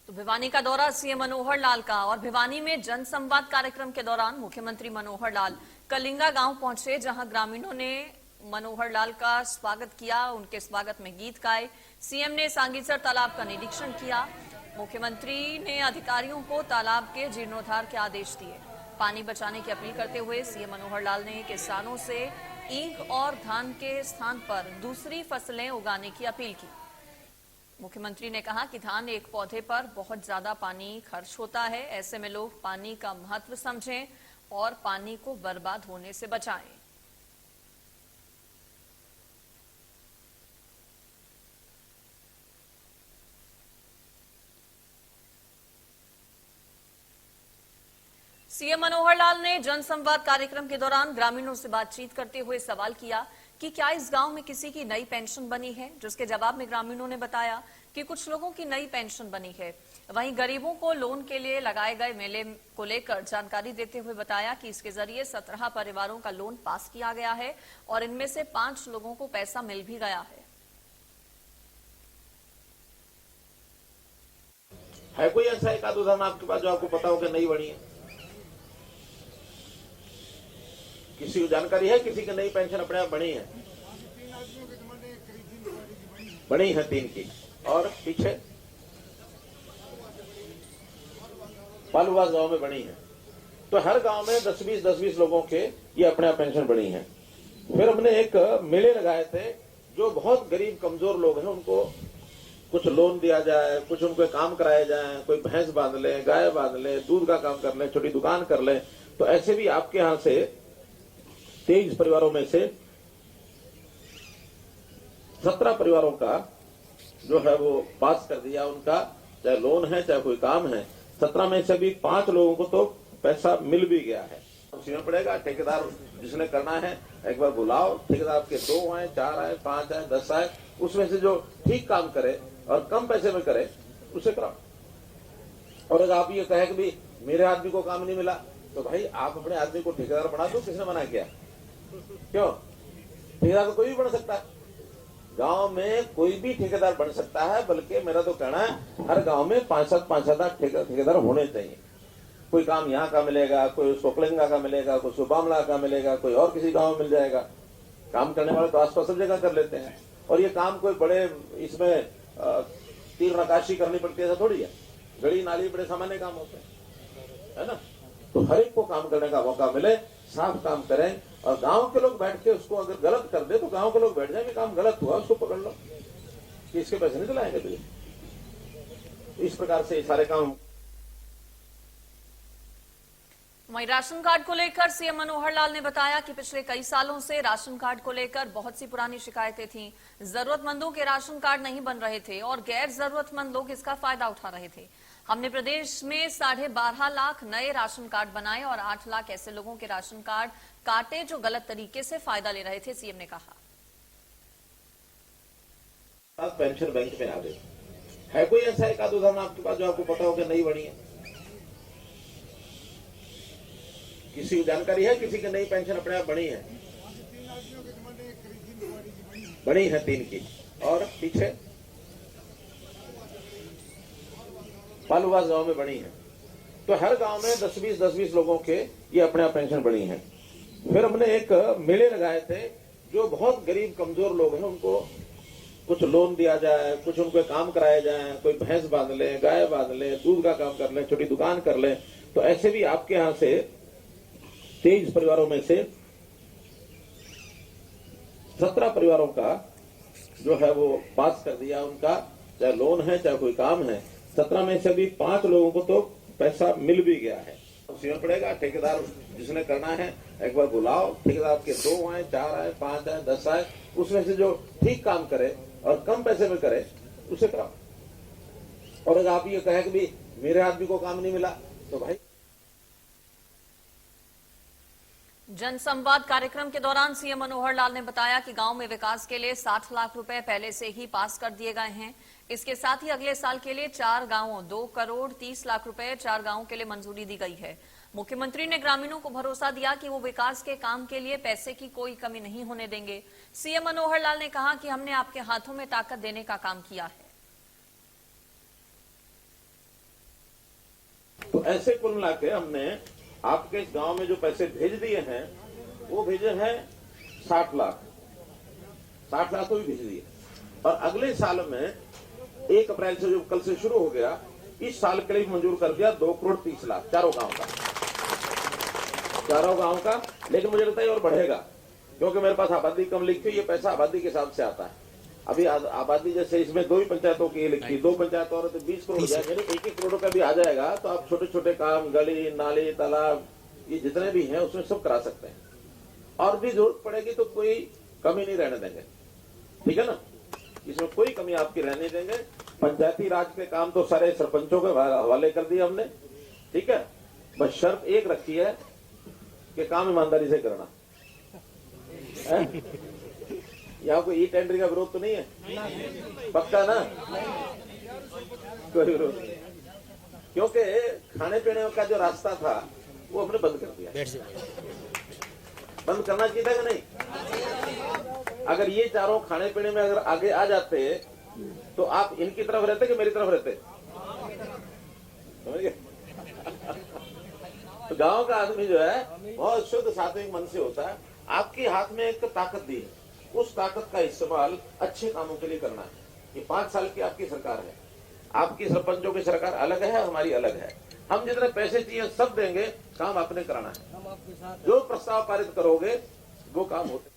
तो भिवानी का दौरा सीएम मनोहर लाल का और भिवानी में जनसंवाद कार्यक्रम के दौरान मुख्यमंत्री मनोहर लाल कलिंगा गांव पहुंचे, जहां ग्रामीणों ने मनोहर लाल का स्वागत किया। उनके स्वागत में गीत गाए। सीएम ने सांगीसर तालाब का निरीक्षण किया। मुख्यमंत्री ने अधिकारियों को तालाब के जीर्णोद्धार के आदेश दिए। पानी बचाने की अपील करते हुए सीएम मनोहर लाल ने किसानों से ईख और धान के स्थान पर दूसरी फसलें उगाने की अपील की। मुख्यमंत्री ने कहा कि धान एक पौधे पर बहुत ज्यादा पानी खर्च होता है, ऐसे में लोग पानी का महत्व समझें और पानी को बर्बाद होने से बचाएं। सीएम मनोहर लाल ने जनसंवाद कार्यक्रम के दौरान ग्रामीणों से बातचीत करते हुए सवाल किया कि क्या इस गांव में किसी की नई पेंशन बनी है, जिसके जवाब में ग्रामीणों ने बताया कि कुछ लोगों की नई पेंशन बनी है। वहीं गरीबों को लोन के लिए लगाए गए मेले को लेकर जानकारी देते हुए बताया कि इसके जरिए 17 परिवारों का लोन पास किया गया है और इनमें से 5 लोगों को पैसा मिल भी गया है। कोई ऐसा एक आध उदाहरण आपके पास जो आपको पता हो कि नहीं बनी है? किसी को जानकारी है किसी की नई पेंशन अपने आप बनी है? बनी है 3 की। और पीछे पालूवास गांव में बनी है। तो हर गांव में 10-20 लोगों के ये अपने आप पेंशन बनी है। फिर हमने एक मेले लगाए थे, जो बहुत गरीब कमजोर लोग हैं उनको कुछ लोन दिया जाए, कुछ उनको काम कराया जाए, कोई भैंस बांध ले, गाय बांध ले, दूध का काम कर ले, छोटी दुकान कर ले। तो ऐसे भी आपके यहां से 23 परिवारों में से 17 परिवारों का जो है वो पास कर दिया। उनका चाहे लोन है चाहे कोई काम है। 17 में से भी 5 लोगों को तो पैसा मिल भी गया है। सीमा पड़ेगा, ठेकेदार जिसने करना है एक बार बुलाओ। ठेकेदार आपके 2 आए, 4 आए, 5 आए, 10 आए, उसमें से जो ठीक काम करे और कम पैसे में करे उसे कराओ। और अगर आप ये कहे कि भाई मेरे आदमी को काम नहीं मिला, तो भाई आप अपने आदमी को ठेकेदार बना दो। किसने मना किया? क्यों? ठेकेदार तो कोई भी बन सकता है। गांव में कोई भी ठेकेदार बन सकता है। बल्कि मेरा तो कहना है हर गांव में 5-7 ठेकेदार होने चाहिए। कोई काम यहाँ का मिलेगा, कोई उसको कलिंगा का मिलेगा, कोई उसको बामला का मिलेगा, कोई और किसी गांव में मिल जाएगा। काम करने वाले तो आसपास सब जगह कर लेते हैं। और ये काम कोई बड़े इसमें तीर नकाशी करनी पड़ती है, ऐसा थोड़ी है। गली नाली बड़े सामान्य काम होते हैं, है ना। तो हर एक को काम करने का मौका मिले, साफ काम करें। और गांव के लोग बैठ के उसको अगर गलत कर दे तो गांव के लोग बैठ जाए कि काम गलत हुआ, उसको पकड़ लो कि इसके पैसे नहीं दिलाएंगे तुझे। इस प्रकार से सारे काम। वहीं राशन कार्ड को लेकर सीएम मनोहर लाल ने बताया कि पिछले कई सालों से राशन कार्ड को लेकर बहुत सी पुरानी शिकायतें थीं। जरूरतमंदों के राशन कार्ड नहीं बन रहे थे और गैर जरूरतमंद लोग इसका फायदा उठा रहे थे। हमने प्रदेश में 12.5 लाख नए राशन कार्ड बनाए और 8 लाख ऐसे लोगों के राशन कार्ड काटे जो गलत तरीके से फायदा ले रहे थे। सीएम ने कहा, पेंशन बैंक में आ गई है। कोई ऐसा एक आध उदाहरण आपके पास जो आपको पता हो कि नहीं बनी है? किसी को जानकारी है किसी की नई पेंशन अपने आप बनी है? बनी है 3 की। और पीछे पालूवास गांव में बनी है। तो हर गांव में 10-20 लोगों के ये अपने आप पेंशन बनी है। फिर हमने एक मेले लगाए थे, जो बहुत गरीब कमजोर लोग हैं उनको कुछ लोन दिया जाए, कुछ उनको काम कराया जाए, कोई भैंस बांध ले, गाय बांध ले, दूध का काम कर ले, छोटी दुकान कर ले। तो ऐसे भी आपके यहां से 23 परिवारों में से 17 परिवारों का जो है वो पास कर दिया। उनका चाहे लोन है चाहे कोई काम है। 17 में से भी 5 लोगों को तो पैसा मिल भी गया है। सीमा पड़ेगा, ठेकेदार जिसने करना है एक बार बुलाओ। ठेकेदार आपके 2 आए, 4 आए, 5 आए, 10 आए, उसमें से जो ठीक काम करे और कम पैसे में करे उसे कराओ। और अगर आप ये कहे कि भाई मेरे आदमी को काम नहीं मिला, तो भाई। जनसंवाद कार्यक्रम के दौरान सीएम मनोहर लाल ने बताया कि गांव में विकास के लिए 60 लाख रुपए पहले से ही पास कर दिए गए हैं। इसके साथ ही अगले साल के लिए 4 गांवों 2 करोड़ 30 लाख रुपए 4 गांवों के लिए मंजूरी दी गई है। मुख्यमंत्री ने ग्रामीणों को भरोसा दिया कि वो विकास के काम के लिए पैसे की कोई कमी नहीं होने देंगे। सीएम मनोहर लाल ने कहा कि हमने आपके हाथों में ताकत देने का काम किया है। ऐसे कुल मिला के हमने आपके इस गांव में जो पैसे भेज दिए हैं वो भेजे हैं 60 लाख तो भी भेज दिए। और अगले साल में 1 अप्रैल से जो कल से शुरू हो गया, इस साल के लिए मंजूर कर दिया 2 करोड़ 30 लाख चारों गांव का। लेकिन मुझे लगता है और बढ़ेगा, क्योंकि मेरे पास आबादी कम लिखी, ये पैसा आबादी के हिसाब से आता है। अभी आबादी जैसे इसमें 2 ही पंचायतों की लिखी, 2 पंचायतों और तो 20 करोड़ हो जाएगा, यानी 1-1 करोड़ का भी आ जाएगा, तो आप छोटे छोटे काम, गली नाली तालाब ये जितने भी हैं उसमें सब करा सकते हैं। और भी जरूरत पड़ेगी तो कोई कमी नहीं रहने देंगे, ठीक है ना, इसमें कोई कमी आपकी रहने देंगे। पंचायती राज के काम तो सारे सरपंचों के हवाले कर दिए हमने, ठीक है। बस शर्त एक रखी है कि काम ईमानदारी से करना है। यहाँ कोई ई टेंडरिंग का विरोध तो नहीं है, पक्का ना, कोई विरोध नहीं, क्योंकि खाने पीने का जो रास्ता था वो हमने बंद कर दिया। बंद करना चाहिए था कि नहीं? अगर ये चारों खाने पीने में अगर आगे आ जाते तो आप इनकी तरफ रहते कि मेरी तरफ रहते? समझ गए? तो गांव का आदमी जो है बहुत शुद्ध सात्विक मन से होता है। आपके हाथ में एक ताकत दी है, उस ताकत का इस्तेमाल अच्छे कामों के लिए करना है। ये 5 साल की आपकी सरकार है, आपकी सरपंचों की सरकार अलग है, हमारी अलग है। हम जितने पैसे चाहिए सब देंगे, काम आपने कराना है। जो प्रस्ताव पारित करोगे वो काम होते